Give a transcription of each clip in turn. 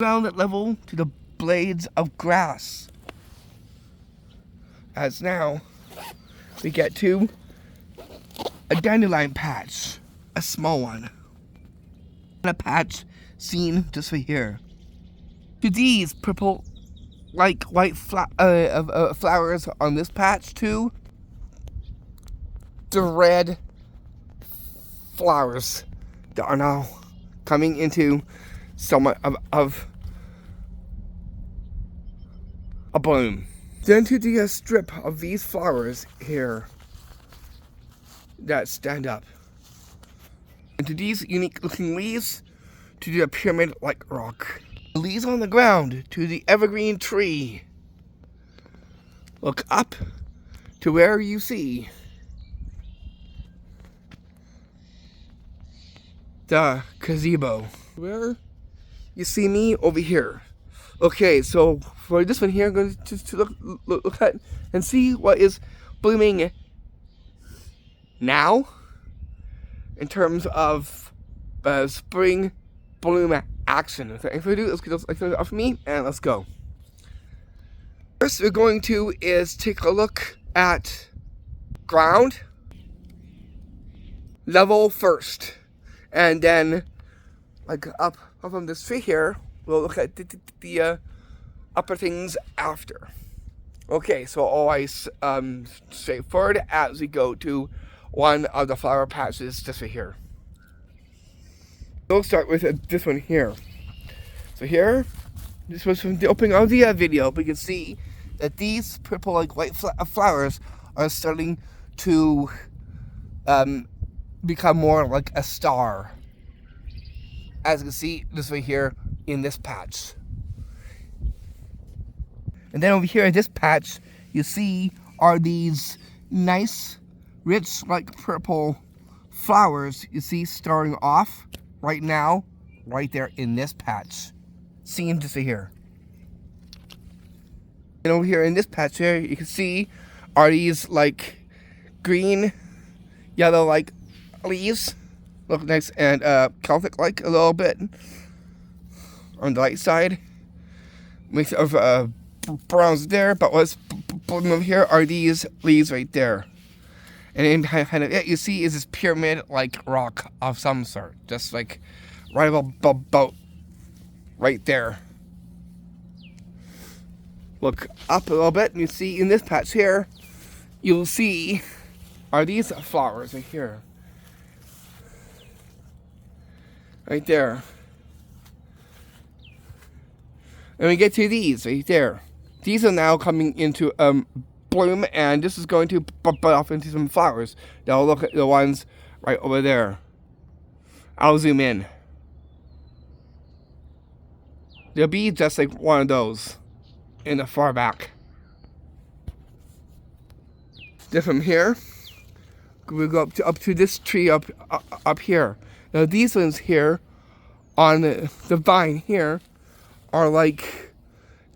ground level to the blades of grass. As now, we get to a dandelion patch, a small one. And a patch seen just right here. To these purple, like white flowers on this patch too, the red flowers that are now coming into somewhat of a bloom. Then to the strip of these flowers here that stand up. And to these unique looking leaves, to the pyramid like rock. The leaves on the ground, to the evergreen tree. Look up to where you see the gazebo. Where you see me over here. Okay, so for this one here, I'm going to look at and see what is blooming now in terms of spring bloom action. If we do, let's get this off me and let's go. First we're going to is take a look at ground level first, and then like up from this tree here, we'll look at the upper things after. Okay, so always straightforward as we go to one of the flower patches just right here. We'll start with this one here. So here, this was from the opening of the video, but you can see that these purple like white flowers are starting to become more like a star. As you can see, this right here in this patch. And then over here in this patch, you see are these nice, rich, like purple flowers you see starting off right now, right there in this patch. Seen just here. And over here in this patch here, you can see are these like green, yellow like leaves. Look nice and Celtic like a little bit on the light side. Mix of browns there, but what's blooming over here are these leaves right there. And then behind it, you see is this pyramid like rock of some sort, just like right about right there. Look up a little bit, and you see in this patch here, you'll see are these flowers right here. Right there. And we get to these right there. These are now coming into bloom, and this is going to bud off into some flowers. Now look at the ones right over there. I'll zoom in. There'll be just like one of those in the far back. Then from here, we'll go up to this tree up here. Now these ones here on the vine here are like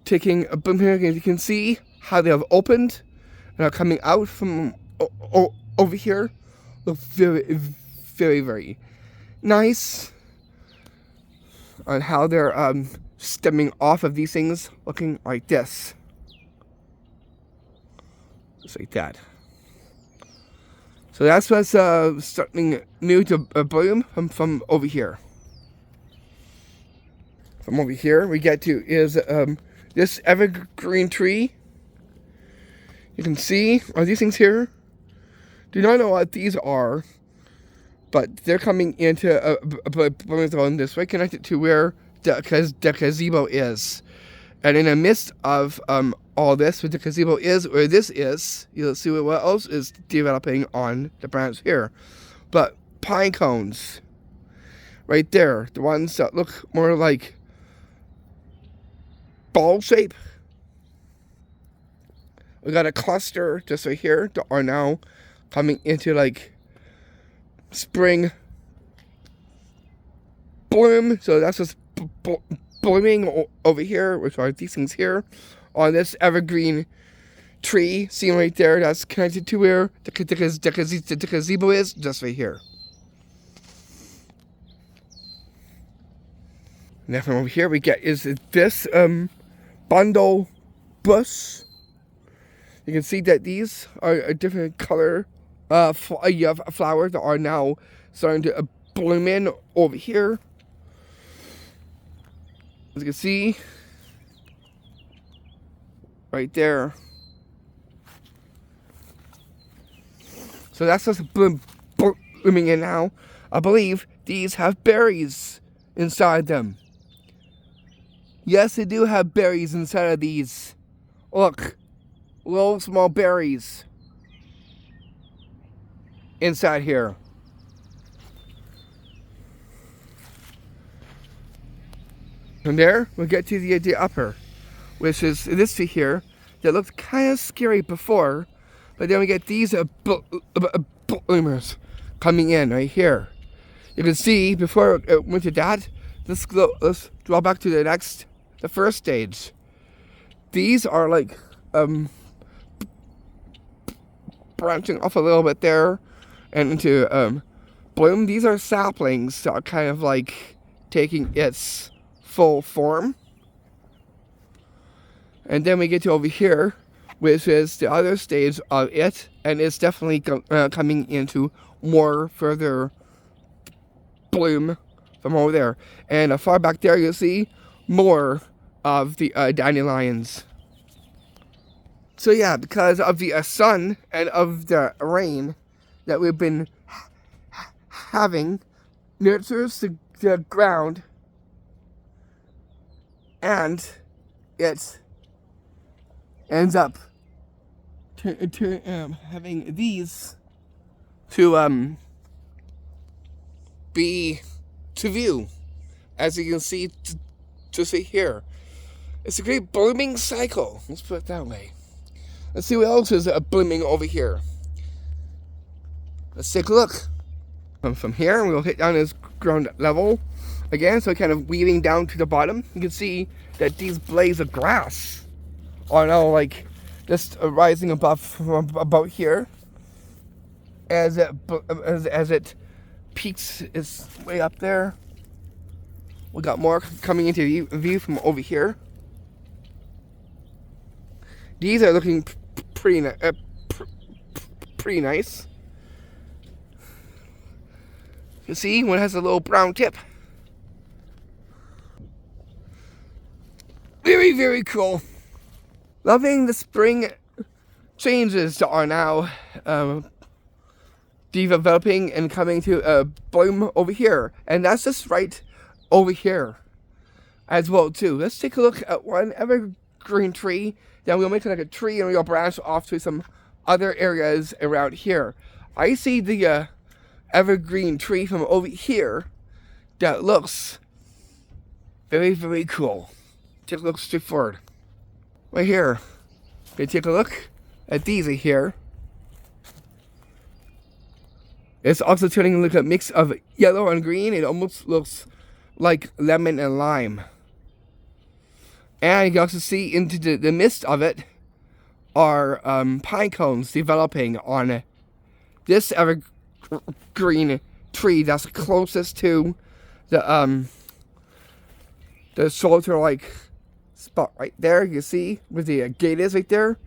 taking a bloom here. You can see how they have opened and are coming out from over here. Look very, very, very nice on how they're stemming off of these things, looking like this. Just like that. So that's what's starting new to bloom from over here. From over here, we get to is this evergreen tree. You can see, are these things here? Do not know what these are, but they're coming into a blooming zone this way, connected to where the gazebo is. And in the midst of all this, where the gazebo is, where this is, you'll see what else is developing on the branch here. But pine cones, right there, the ones that look more like ball shape. We got a cluster just right here that are now coming into like spring bloom. So that's just blooming over here, which are these things here on this evergreen tree seen right there. That's connected to where the gazebo is, just right here. And then from over here we get is this bundle bush. You can see that these are a different color flowers that are now starting to bloom in over here. As you can see, right there. So that's just blooming in now. I believe these have berries inside them. Yes, they do have berries inside of these. Look, little small berries inside here. From there, we'll get to the upper, which is this tree here that looked kind of scary before, but then we get these bloomers coming in right here. You can see before it went to that, let's draw back to the first stage. These are like branching off a little bit there and into bloom. These are saplings that are kind of like taking its full form. And then we get to over here, which is the other stage of it, and it's definitely coming into more further bloom from over there. And far back there you'll see more of the dandelions. So yeah, because of the sun and of the rain that we've been having, nurtures the ground, and it ends up having these to be to view, as you can see to see here. It's a great blooming cycle. Let's put it that way. Let's see what else is blooming over here. Let's take a look. From here, we'll hit down this ground level again, so kind of weaving down to the bottom. You can see that these blades of grass are now like just rising above from about here as it peaks its way up there. We got more coming into view from over here. These are looking pretty nice. You see, one has a little brown tip. Very, very cool. Loving the spring changes that are now developing and coming to bloom over here. And that's just right over here as well too. Let's take a look at one evergreen tree. Then we'll make it like a tree and we'll branch off to some other areas around here. I see the evergreen tree from over here that looks very, very cool. Take a look straight forward. Right here. Okay, take a look at these right here. It's also turning like a mix of yellow and green. It almost looks like lemon and lime. And you can also see into the midst of it are pine cones developing on this evergreen tree that's closest to the shelter-like spot right there. You see where the gate is right there.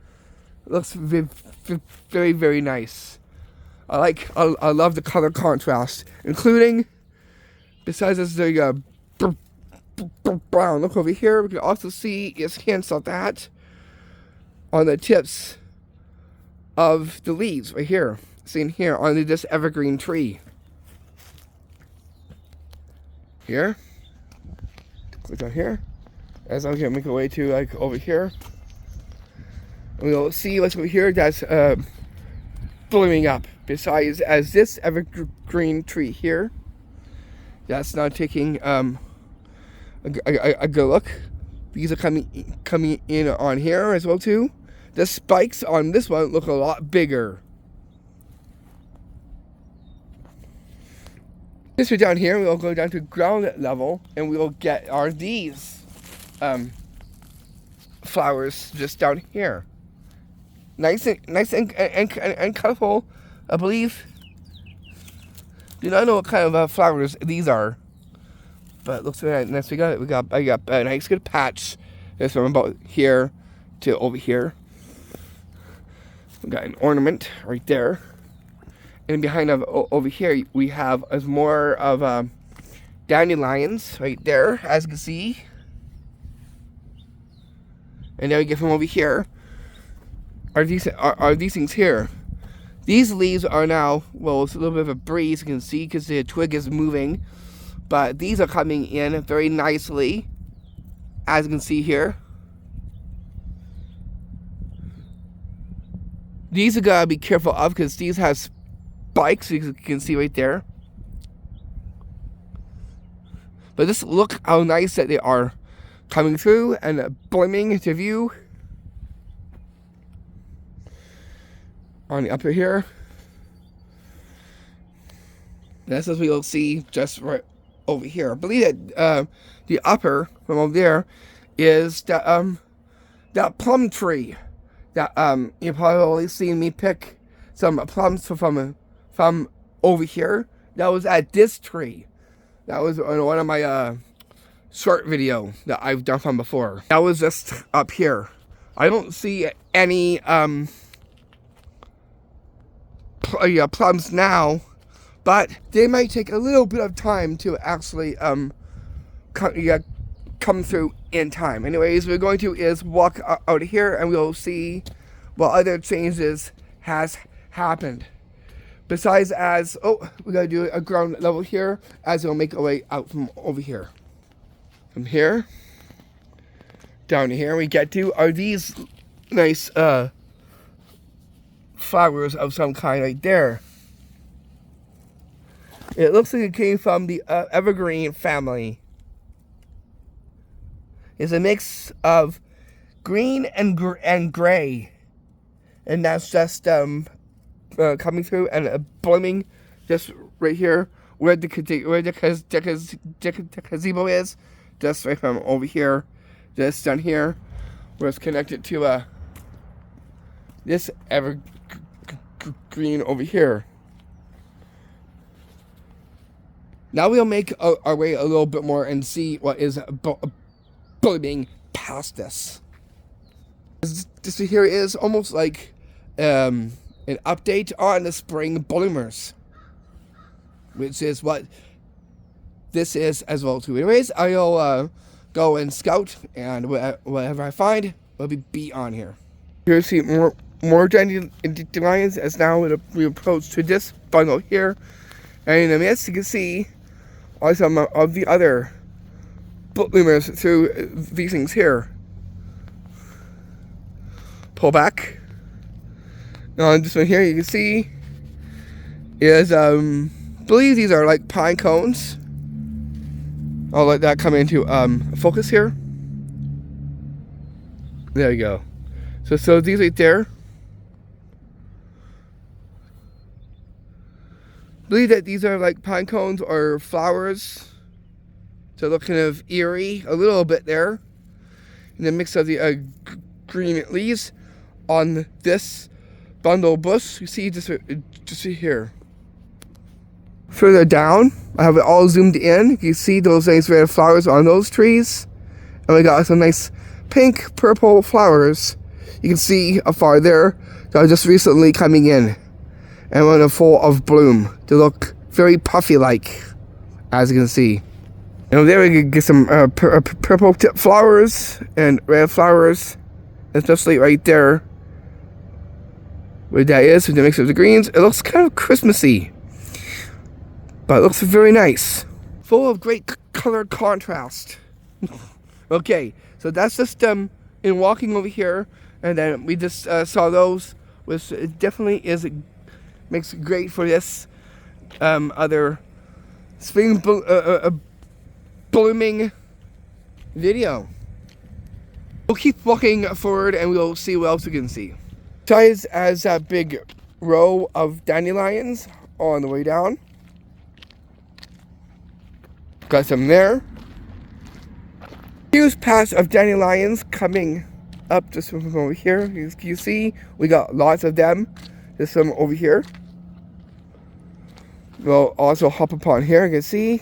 It looks very, very nice. I love the color contrast, including, besides this the brown look over here, we can also see its hints of that on the tips of the leaves right here, seen here on this evergreen tree. Here, click on here, as I'm gonna make my way to like over here. We'll see what's over here that's blooming up. Besides, as this evergreen tree here, that's now taking a good look. These are coming in on here as well too. The spikes on this one look a lot bigger. This way down here, we'll go down to ground level, and we'll get these flowers just down here. Nice and colorful. I believe. Do not know what kind of flowers these are, but it looks very nice. I got a nice good patch. This from about here to over here. We got an ornament right there, and behind over here we have more of dandelions right there, as you can see. And then we get from over here are these things here. These leaves are now, well, it's a little bit of a breeze, you can see, because the twig is moving. But these are coming in very nicely, as you can see here. These are gotta be careful of, because these have spikes, you can see right there. But just look how nice that they are coming through and blooming into view. On the upper here. That's what we'll see just right over here. I believe that the upper from over there is that plum tree that you've probably seen me pick some plums from over here. That was at this tree. That was on one of my short video that I've done from before. That was just up here. I don't see any plums now, but they might take a little bit of time to actually come through in time. Anyways, we're going to walk out of here, and we'll see what other changes has happened. Besides, we gotta do a ground level here, as we'll make our way out from over here. From here down to here, we get to are these nice flowers of some kind right there. It looks like it came from the evergreen family. It's a mix of green and gray, and that's just coming through and blooming just right here where the gazebo is, just right from over here, just down here, where it's connected to this evergreen over here. Now we'll make our way a little bit more and see what is blooming past this. This here is almost like an update on the spring bloomers, which is what this is as well too. Anyways, I'll go and scout, and whatever I find will be on here. Here you see more dandelions as now we approach to this bundle here, and in the midst you can see some of the other bloomers through these things here. Pull back. Now on this one here you can see is I believe these are like pine cones. I'll let that come into focus here. There you go. So these right there, I believe that these are like pine cones or flowers. So look kind of eerie a little bit there. In the mix of the green leaves on this bundle bush, you see just here. Further down, I have it all zoomed in. You can see those nice red flowers on those trees. And we got some nice pink, purple flowers. You can see afar there that are just recently coming in. And when they're full of bloom. They look very puffy-like, as you can see. And there we can get some purple tip flowers and red flowers. Especially right there. Where that is, with the mix of the greens. It looks kind of Christmassy. But it looks very nice. Full of great color contrast. Okay, so that's just in walking over here. And then we just saw those, which definitely makes it great for this other spring blooming video. We'll keep walking forward and we'll see what else we can see. Besides as that big row of dandelions on the way down. Got some there. Huge patch of dandelions coming up just from over here. You see, we got lots of them just from over here. We'll also hop upon here. You can see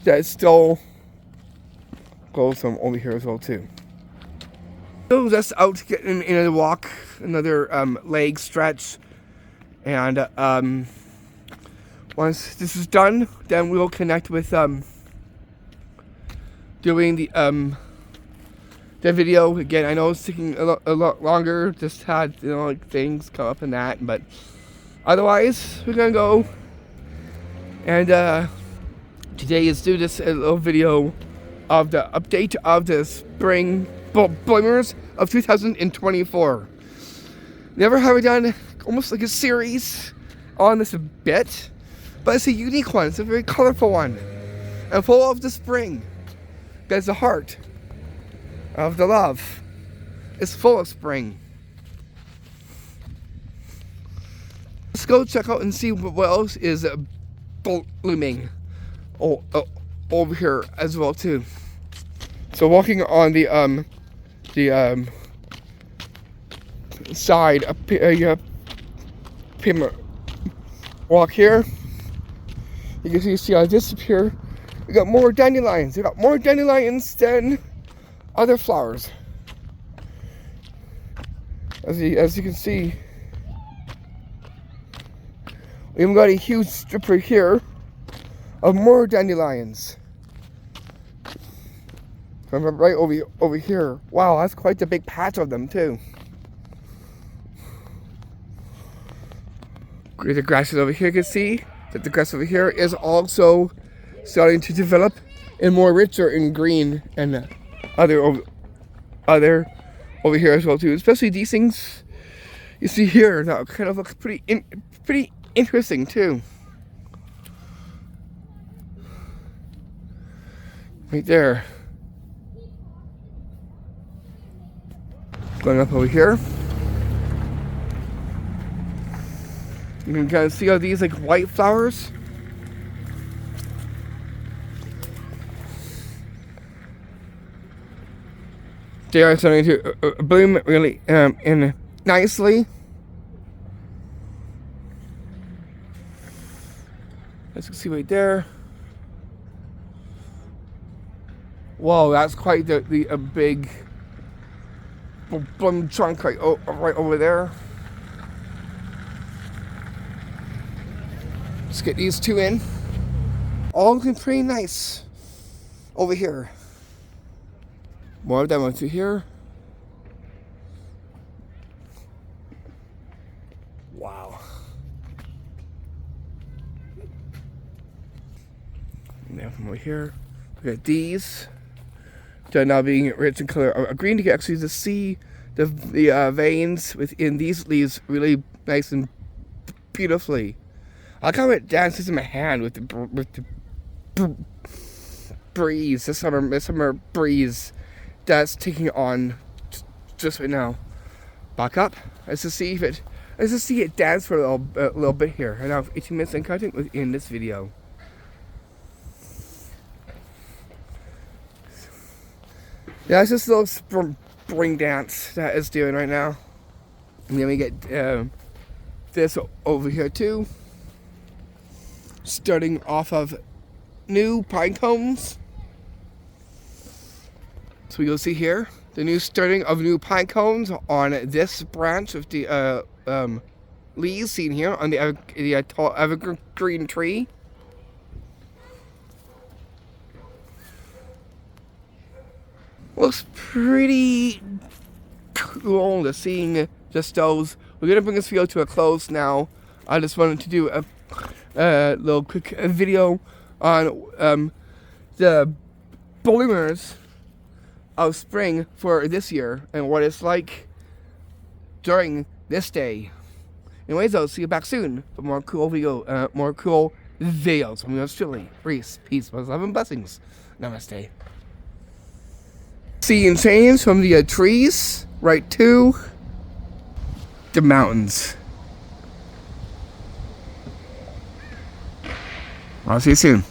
that it's still goes from over here as well too. So just out getting in a walk, another leg stretch, and once this is done, then we'll connect with doing the video again. I know it's taking a lot longer. Just had like things come up in that, but otherwise we're gonna go and today is do this little video of the update of the spring bloomers of 2024. Never have I done almost like a series on this bit, but it's a unique one. It's a very colorful one and full of the spring. There's the heart of the love. It's full of spring. Let's go check out and see what else is blooming over here as well too. So walking on the side walk here, you can see how this up here. We got more dandelions. We got more dandelions than other flowers. As you can see, we even got a huge strip right here of more dandelions. Right over here. Wow, that's quite a big patch of them too. The grasses over here, you can see that the grass over here is also starting to develop and more richer in green and other over here as well too. Especially these things you see here that kind of looks pretty interesting too. Right there. Going up over here. You can kind of see all these like white flowers. They are starting to bloom really in nicely. As you can see right there. Whoa, that's quite the big bloom trunk right over there. Let's get these two in. All looking pretty nice over here. More of them over here. Wow. And then from over here, we got these. They're now being rich in color of green. You can actually just see the veins within these leaves really nice and beautifully. I like how it dances in my hand with the breeze, the summer breeze that's taking on just right now. Back up. Let's just see it dance for a little bit here. And now 18 minutes and counting within this video. Yeah, it's just a little spring dance that it's doing right now. And then we get this over here too. Starting off of new pine cones. So we go see here the new starting of new pine cones on this branch of the leaves seen here on the tall evergreen tree. Looks pretty cool to seeing just those. We're gonna bring this video to a close now. I just wanted to do a little quick video on the bloomers of spring for this year and what it's like during this day. Anyways, I'll see you back soon for more cool videos from yours truly. Peace, love, and blessings. Namaste. Seeing change from the trees right to the mountains. I'll see you soon.